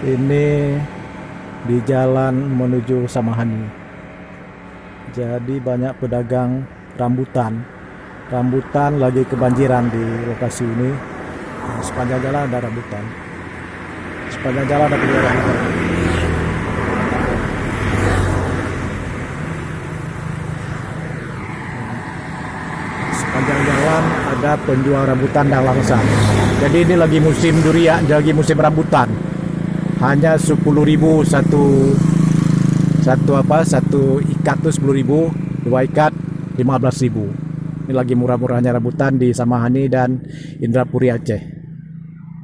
Ini di jalan menuju Samahani. Jadi banyak pedagang rambutan. Rambutan lagi kebanjiran di lokasi ini. Sepanjang jalan ada rambutan. Sepanjang jalan ada penjual rambutan. Sepanjang jalan ada penjual rambutan dan langsat. Jadi ini lagi musim durian, lagi musim rambutan. Hanya 10.000 satu ikat tuh 10.000, 2 ikat 15.000. Ini lagi murah-murahnya rambutan di Samahani dan Indrapuri Aceh.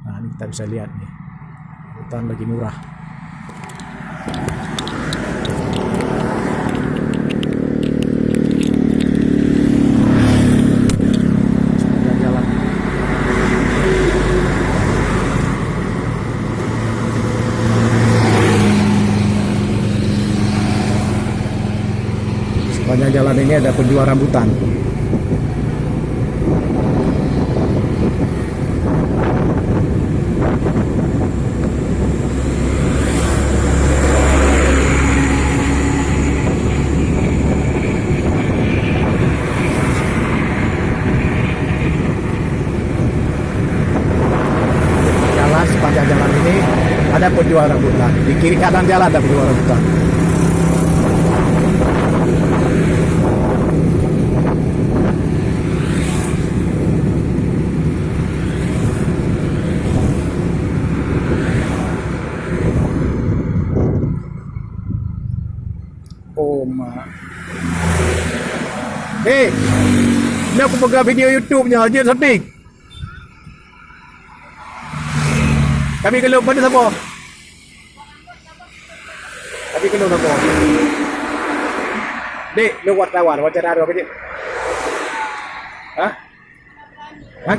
Nah, ini kita bisa lihat nih, rambutan lagi murah. Sepanjang jalan ini ada penjual rambutan. Sepanjang jalan ini ada penjual rambutan. Di kiri kanan jalan ada penjual rambutan. Oh mak. Hei, ini aku pegang video YouTube-nya aja setting. Kami keluk pada siapa? Kami keluk siapa? Dek, lu wartawan, wawancara apa je? Hah?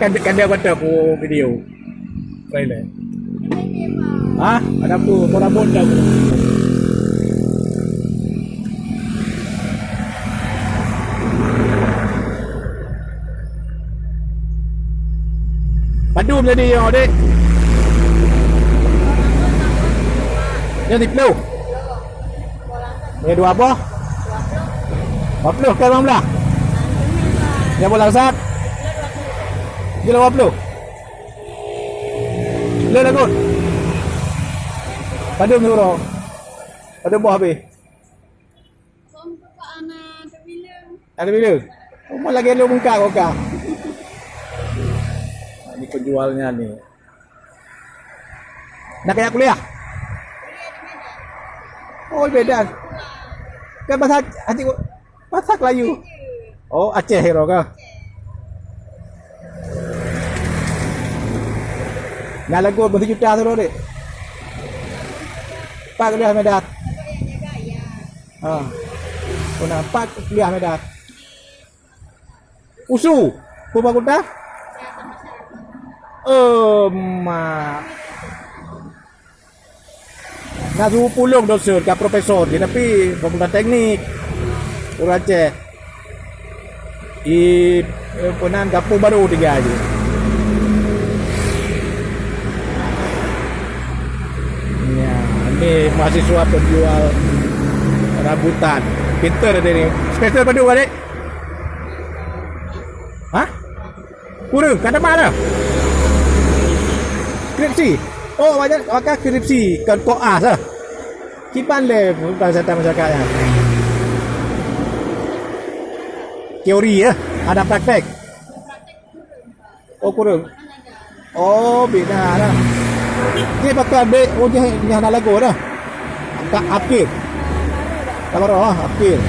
Kan dia buat aku video. Trailer. Hah? Ada apa? Mau dah aku. Padum jadi ya, Dek. Yang di Pelu. Ini 2 apa? 20 ke 15. Yang bola sat. Gila 20. Gila dah kot. Padum ni orang. Padum buah habis. Ada bila? Rumah lagi ada muka kau kah? Ini penjualnya nih. Nak kayak kuliah? Oh beda. Kan bahasa Melayu. Oh Aceh hero kah? Nak lagu berapa juta tu dek? Pak kuliah Medan. Kau nampak kuliah Medan. Usu, fakultas? Mak. Nak suruh pulung dosen ke profesor je, tapi fakultas teknik orang Aceh. Penan kapur baru 3 je. Ya, ni mahasiswa penjual rambutan. Pintar dia ni. Special pada balik. Hah? Kurang, kata mana? Skripsi. Oh, banyak pakai skripsi kan koas ah. Kipan le bahasa masyarakatnya. Teori ya, ada praktek. Oh, kurang. Oh, beda lah. Ni pakai ambil ujian lagu dah. Apkir. Tak baru apkir.